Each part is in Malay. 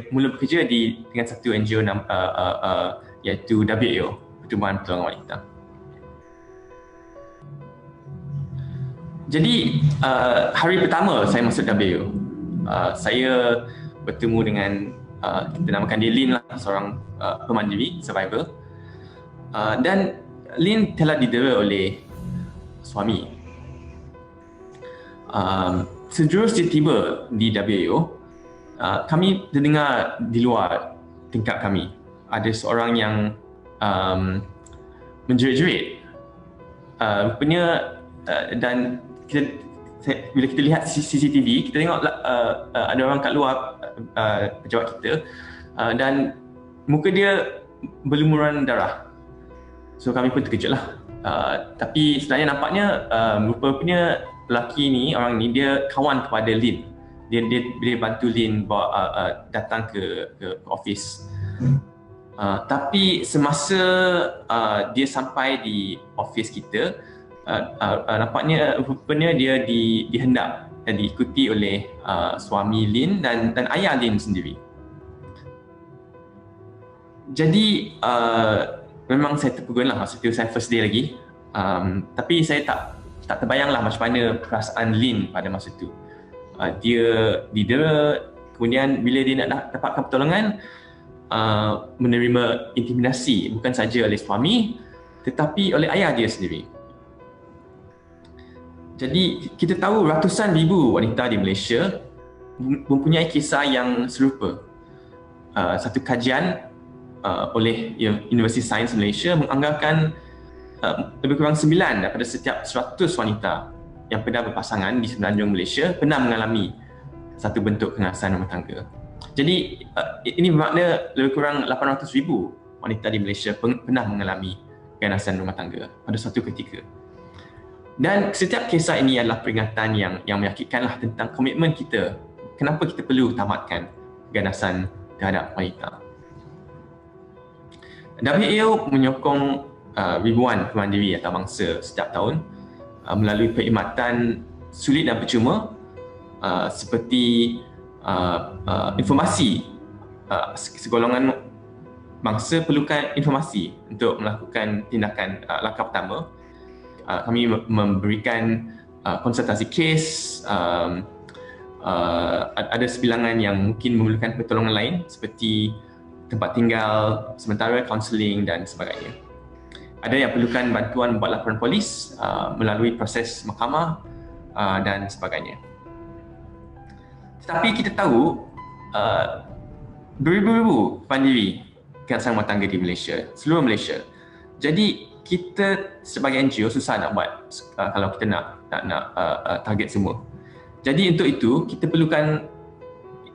mula bekerja dengan satu NGO iaitu WAO, Pertubuhan Pertolongan Wanita. Jadi hari pertama saya masuk WAO, saya bertemu dengan kita namakan dia Lin lah, seorang pemandiri, survivor. Dan Lin telah didera oleh suami. Sejurus dia tiba di WAO, kami terdengar di luar tingkap kami ada seorang yang menjerit-jerit. Rupanya dan bila kita lihat CCTV, kita tengok ada orang kat luar pejabat kita, dan muka dia berlumuran darah. So kami pun terkejut lah. Tapi sebenarnya nampaknya rupanya lelaki ni, orang ni, dia kawan kepada Lin. Dia bantu Lin bawa datang ke office. Tapi semasa dia sampai di office kita, nampaknya rupanya dia dihendak dan diikuti oleh suami Lin dan ayah Lin sendiri. Jadi memang saya terpegun lah masa itu, saya first day lagi. Tapi saya tak terbayang lah macam mana perasaan Lin pada masa itu. Dia didera, kemudian bila dia nak dapatkan pertolongan, menerima intimidasi bukan saja oleh suami tetapi oleh ayah dia sendiri. Jadi kita tahu ratusan ribu wanita di Malaysia mempunyai kisah yang serupa. Satu kajian oleh Universiti Sains Malaysia menganggarkan lebih kurang 9 daripada setiap 100 wanita yang pernah berpasangan di semenanjung Malaysia pernah mengalami satu bentuk kekerasan rumah tangga. Jadi ini bermakna lebih kurang 800,000 wanita di Malaysia pernah mengalami kekerasan rumah tangga pada suatu ketika. Dan setiap kisah ini adalah peringatan yang menyakitkanlah tentang komitmen kita. Kenapa kita perlu tamatkan keganasan terhadap wanita. WAO menyokong ribuan pemandiri atau bangsa setiap tahun melalui perkhidmatan sulit dan percuma seperti informasi. Segolongan bangsa perlukan informasi untuk melakukan tindakan langkah pertama. Kami memberikan konsultasi kes, ada sebilangan yang mungkin memerlukan pertolongan lain seperti tempat tinggal sementara, kaunseling dan sebagainya. Ada yang perlukan bantuan membuat laporan polis melalui proses mahkamah dan sebagainya. Tetapi kita tahu beribu-ribu pendiri kekerasan rumah tangga di Malaysia, seluruh Malaysia. Jadi kita sebagai NGO susah nak buat kalau kita nak target semua. Jadi untuk itu kita perlukan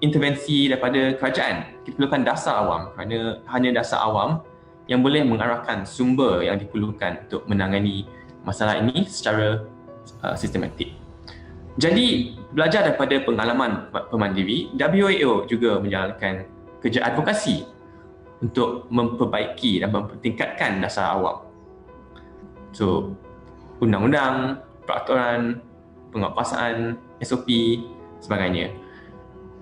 intervensi daripada kerajaan. Kita perlukan dasar awam kerana hanya dasar awam yang boleh mengarahkan sumber yang diperlukan untuk menangani masalah ini secara sistematik. Jadi belajar daripada pengalaman pemandiri, WAO juga menjalankan kerja advokasi untuk memperbaiki dan mempertingkatkan dasar awam. So, undang-undang, peraturan, penguatkuasaan, SOP, sebagainya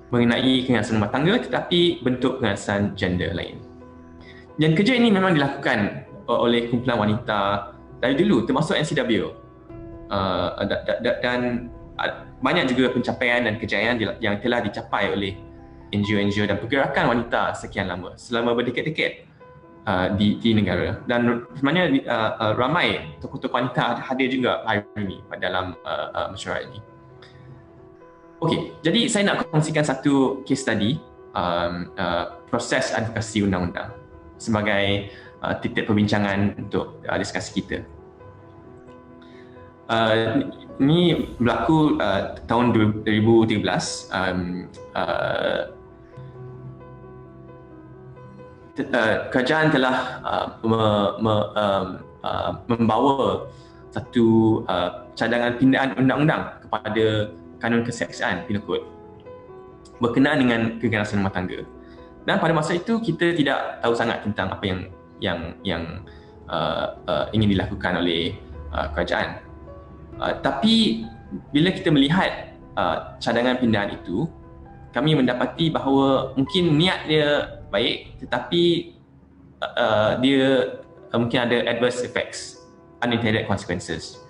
mengenai kekerasan rumah tangga tetapi bentuk kekerasan gender lain. Dan kerja ini memang dilakukan oleh kumpulan wanita dari dulu termasuk NCWO. Dan banyak juga pencapaian dan kejayaan yang telah dicapai oleh NGO-NGO dan pergerakan wanita sekian lama selama berdekad-dekad di negara. Dan sebenarnya ramai tokoh-tokoh wanita hadir juga hari ini dalam mesyuarat ini. Okey, jadi saya nak kongsikan satu case study proses advokasi undang-undang sebagai titik perbincangan untuk diskusi kita. Ini berlaku tahun 2013. Kerajaan telah membawa satu cadangan pindaan undang-undang kepada kanun keseksaan Penal Kod berkenaan dengan kekerasan rumah tangga. Dan pada masa itu kita tidak tahu sangat tentang apa yang ingin dilakukan oleh kerajaan. Tapi bila kita melihat cadangan pindaan itu, kami mendapati bahawa mungkin niat dia baik tetapi dia mungkin ada adverse effects, unintended consequences.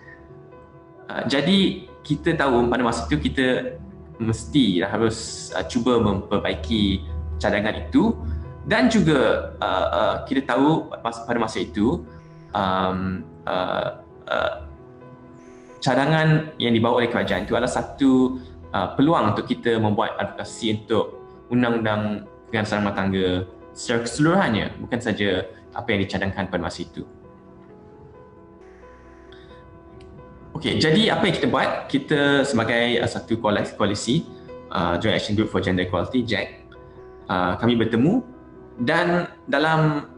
Jadi kita tahu pada masa itu kita mesti harus cuba memperbaiki cadangan itu, dan juga kita tahu pada masa itu cadangan yang dibawa oleh kerajaan itu adalah satu peluang untuk kita membuat advokasi untuk undang-undang keganasan rumah tangga secara keseluruhannya, bukan saja apa yang dicadangkan pada masa itu. Okey, jadi apa yang kita buat? Kita sebagai satu koalisi, Joint Action Group for Gender Equality, JAG, kami bertemu dan dalam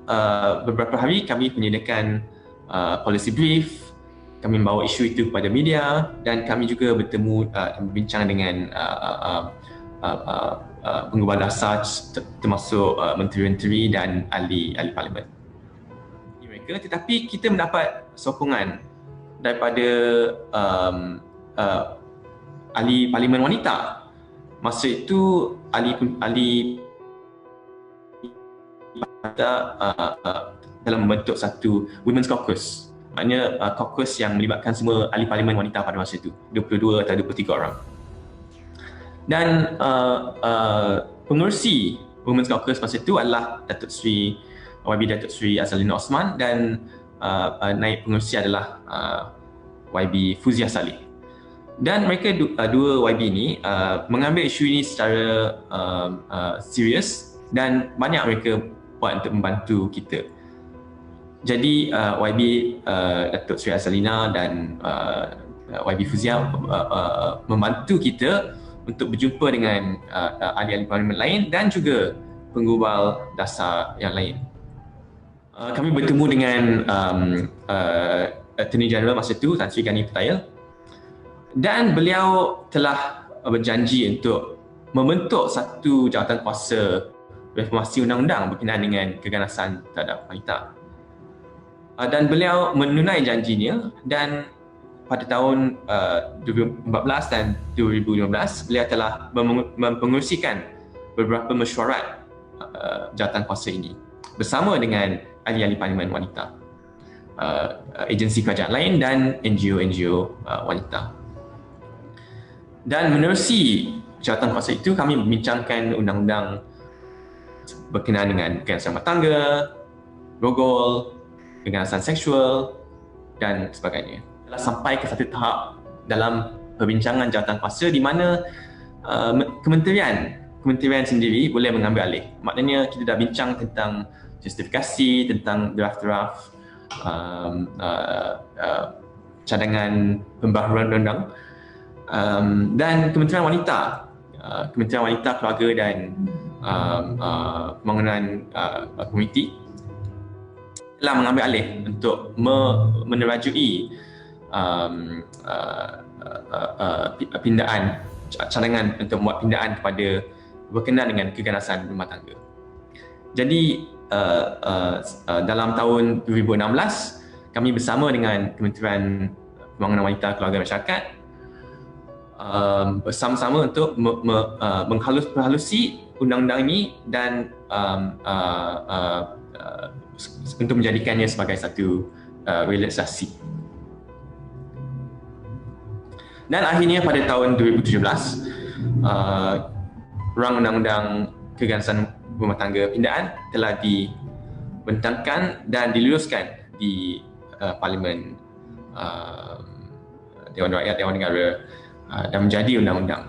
beberapa hari kami menyediakan policy brief, kami membawa isu itu kepada media, dan kami juga bertemu berbincang dengan penggubal dasar termasuk menteri-menteri dan ahli parlimen mereka. Tetapi kita mendapat sokongan daripada ahli parlimen wanita. Masa itu ahli dalam membentuk satu Women's Caucus. Maknanya caucus yang melibatkan semua ahli parlimen wanita pada masa itu, 22 atau 23 orang. Dan pengerusi Women's Caucus masa itu adalah Datuk Seri Datuk Seri Azalina Osman, dan naib pengerusi adalah YB Fuziah Saleh. Dan mereka dua YB ini mengambil isu ini secara serius, dan banyak mereka buat untuk membantu kita. Jadi YB Datuk Seri Azalina dan YB Fuziah membantu kita untuk berjumpa dengan ahli-ahli parlimen lain dan juga penggubal dasar yang lain. Kami bertemu dengan Attorney General masa itu, Tan Sri Ghani Petail, dan beliau telah berjanji untuk membentuk satu jawatan kuasa reformasi undang-undang berkenaan dengan keganasan terhadap wanita. Dan beliau menunai janjinya, dan pada tahun 2014 dan 2015 beliau telah mempengerusikan beberapa mesyuarat jawatan kuasa ini bersama dengan ahli-ahli parlimen wanita, agensi kerajaan lain dan NGO wanita. Dan menerusi jawatan kuasa itu, kami membincangkan undang-undang berkenaan dengan keganasan rumah tangga, rogol, keganasan seksual dan sebagainya. Telah sampai ke satu tahap dalam perbincangan jawatan kuasa di mana kementerian sendiri boleh mengambil alih. Maknanya kita dah bincang tentang justifikasi, tentang draft-draft cadangan pembaharuan undang-undang, dan Kementerian Wanita, Keluarga dan Pembangunan Komuniti telah mengambil alih untuk menerajui pindaan, cadangan untuk membuat pindaan kepada berkenaan dengan keganasan rumah tangga. Jadi dalam tahun 2016 kami bersama dengan Kementerian Pembangunan Wanita, Keluarga dan Masyarakat bersama-sama untuk menghalusi undang-undang ini dan untuk menjadikannya sebagai satu realisasi. Dan akhirnya pada tahun 2017 Rang Undang-Undang Keganasan Rumah Tangga Pindaan telah dibentangkan dan diluluskan di Parlimen Dewan Rakyat Dewan Negara dan menjadi undang-undang.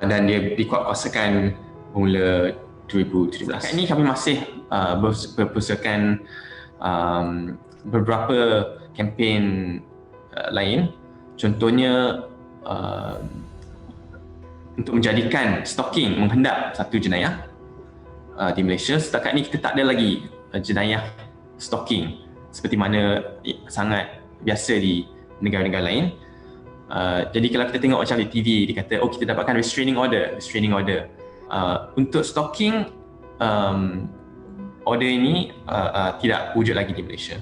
Dan dia dikuatkuasakan bermula 2017. Ini kami masih berpusatkan beberapa kempen lain. Contohnya untuk menjadikan stalking menghendap satu jenayah di Malaysia. Setakat ini kita tak ada lagi jenayah stalking seperti mana sangat biasa di negara-negara lain. Jadi kalau kita tengok macam di TV, dia kata, oh kita dapatkan restraining order. Untuk stalking, order ini tidak wujud lagi di Malaysia.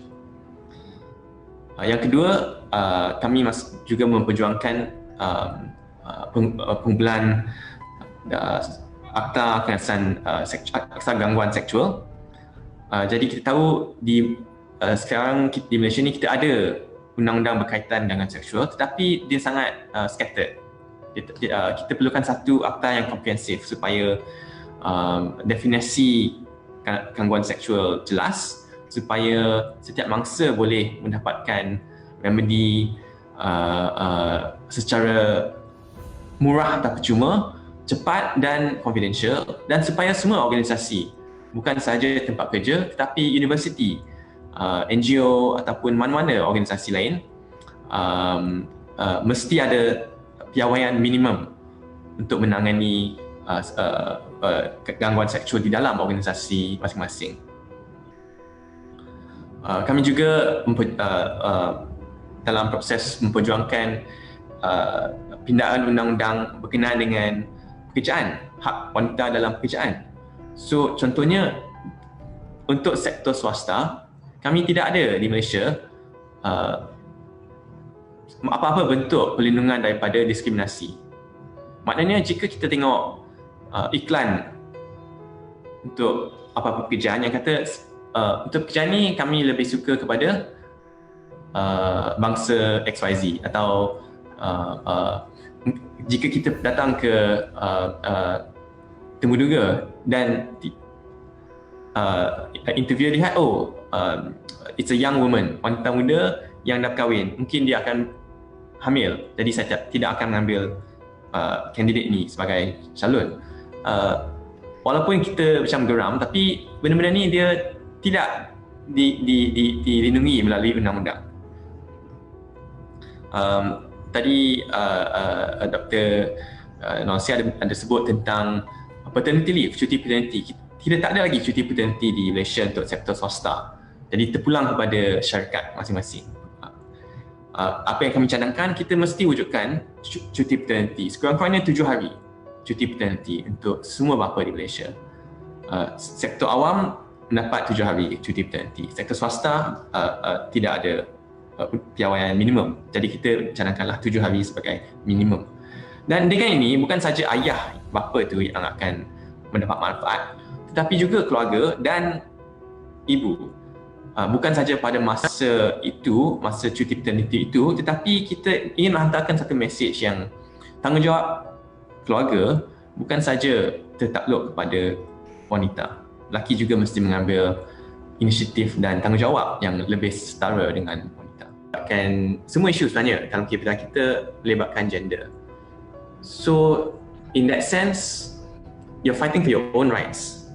Yang kedua, kami juga memperjuangkan pengumpulan akta kekerasan akta gangguan seksual. Jadi kita tahu sekarang di Malaysia ni kita ada undang-undang berkaitan dengan seksual, tetapi dia sangat scattered. Kita perlukan satu akta yang komprehensif supaya definisi gangguan seksual jelas, supaya setiap mangsa boleh mendapatkan remedi secara murah atau percuma, cepat dan confidential, dan supaya semua organisasi, bukan sahaja tempat kerja tetapi universiti, NGO ataupun mana-mana organisasi lain mesti ada piawaian minimum untuk menangani gangguan seksual di dalam organisasi masing-masing. Kami juga dalam proses memperjuangkan pindaan undang-undang berkenaan dengan pekerjaan, hak wanita dalam pekerjaan. So contohnya untuk sektor swasta, kami tidak ada di Malaysia apa-apa bentuk perlindungan daripada diskriminasi. Maknanya jika kita tengok iklan untuk apa-apa pekerjaan yang kata untuk pekerjaan ni kami lebih suka kepada bangsa XYZ, atau jika kita datang ke temuduga dan interview lihat it's a young woman, wanita muda yang dah kahwin, mungkin dia akan hamil, jadi saya tidak akan mengambil kandidat ni sebagai calon. Walaupun kita macam geram, tapi benda-benda ni dia tidak dilindungi melalui undang-undang. Tadi Dr. Norsi ada sebut tentang paternity leave, cuti paternity. Tak ada lagi cuti paternity di Malaysia untuk sektor swasta. Jadi terpulang kepada syarikat masing-masing. Apa yang kami cadangkan, kita mesti wujudkan cuti paternity sekurang-kurangnya 7 hari cuti paternity untuk semua bapa di Malaysia. Sektor awam mendapat 7 hari cuti paternity. Sektor swasta tidak ada piawaian minimum. Jadi kita cadangkanlah 7 hari sebagai minimum. Dan dengan ini bukan saja ayah bapa tu yang akan mendapat manfaat, tetapi juga keluarga dan ibu. Bukan saja pada masa itu, masa cuti paternity itu, tetapi kita ingin menghantarkan satu mesej yang tanggungjawab keluarga bukan saja tertakluk kepada wanita. Lelaki juga mesti mengambil inisiatif dan tanggungjawab yang lebih setara dengan wanita. Semua isu sebenarnya dalam KPI kita melibatkan gender. So in that sense, you're fighting for your own rights.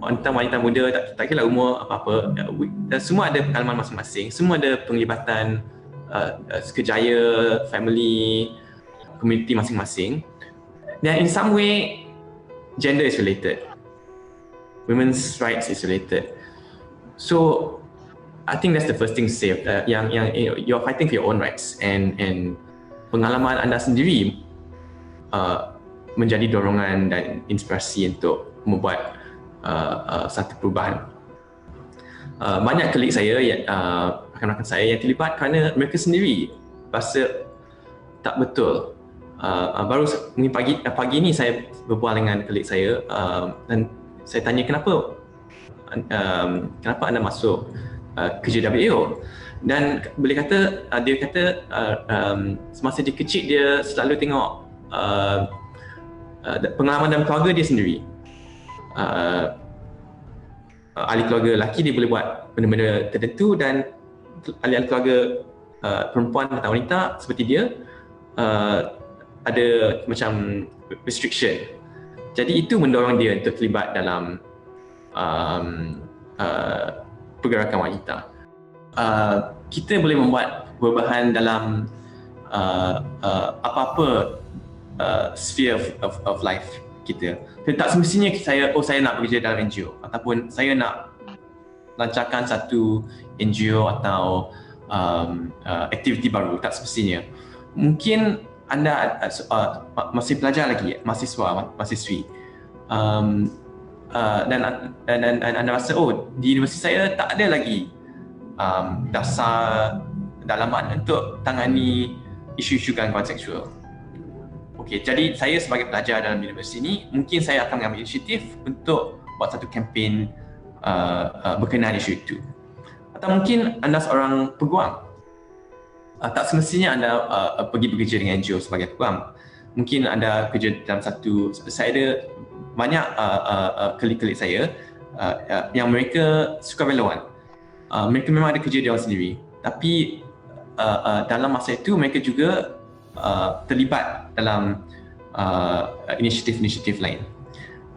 Wanita muda, tak kira umur apa-apa, semua ada pengalaman masing-masing, semua ada penglibatan kerjaya, family, community masing-masing. Dan in some way, gender is related. Women's rights is related. So, I think that's the first thing to say. Yang you're fighting for your own rights, and pengalaman anda sendiri menjadi dorongan dan inspirasi untuk membuat satu perubahan. Banyak kolik saya, rakan-rakan saya yang terlibat kerana mereka sendiri rasa tak betul. Baru pagi ni saya berbual dengan kolik saya dan saya tanya kenapa anda masuk kerja WAO, dan boleh kata dia kata semasa dia kecil dia selalu tengok pengalaman dalam keluarga dia sendiri. Ahli keluarga lelaki dia boleh buat benda-benda tertentu, dan ahli keluarga perempuan atau wanita seperti dia ada macam restriction. Jadi itu mendorong dia untuk terlibat dalam pergerakan wanita. Kita boleh membuat perubahan dalam apa-apa sphere of life kita. Tak semestinya saya nak bekerja dalam NGO ataupun saya nak lancarkan satu NGO atau aktiviti baru, tak semestinya. Mungkin anda masih pelajar lagi, mahasiswi, dan anda rasa di universiti saya tak ada lagi dasar dalaman untuk tangani isu-isu gangguan seksual. Okey, jadi saya sebagai pelajar dalam universiti ini, mungkin saya akan mengambil inisiatif untuk buat satu kempen berkenaan isu itu. Atau mungkin anda seorang peguam. Tak semestinya anda pergi bekerja dengan NGO sebagai peguam. Mungkin anda kerja dalam saya ada banyak klik-klik saya yang mereka sukarelawan. Mereka memang ada kerja dia orang sendiri, tapi dalam masa itu mereka juga terlibat dalam inisiatif-inisiatif lain.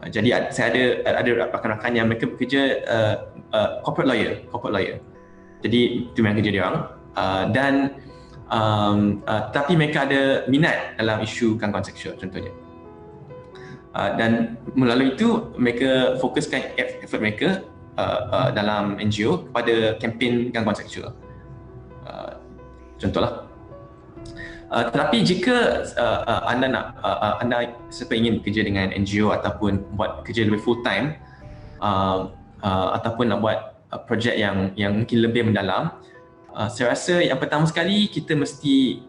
Jadi saya ada rakan-rakan yang mereka bekerja corporate lawyer. Jadi itu memang kerja dia orang, dan tapi mereka ada minat dalam isu gangguan seksual contohnya. Dan melalui itu mereka fokuskan effort mereka dalam NGO kepada kempen gangguan seksual. Contohlah. Tetapi jika anda ingin bekerja dengan NGO ataupun buat kerja lebih full time, ataupun nak buat projek yang mungkin lebih mendalam, saya rasa yang pertama sekali kita mesti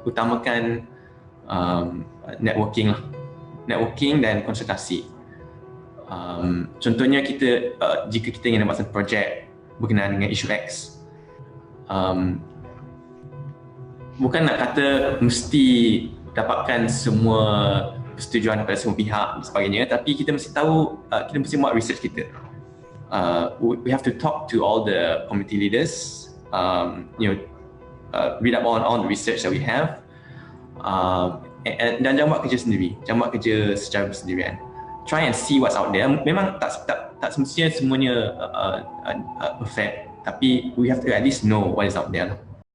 utamakan networking dan konsultasi. Contohnya jika kita ingin buat satu projek berkenaan dengan isu X, bukan nak kata mesti dapatkan semua persetujuan daripada semua pihak dan sebagainya, tapi kita mesti tahu, kita mesti buat research kita. We have to talk to all the community leaders, read up on all the research that we have, dan jangan buat kerja sendiri, jangan buat kerja secara bersendirian. Try and see what's out there. Memang tak semestinya semuanya perfect, tapi we have to at least know what is out there.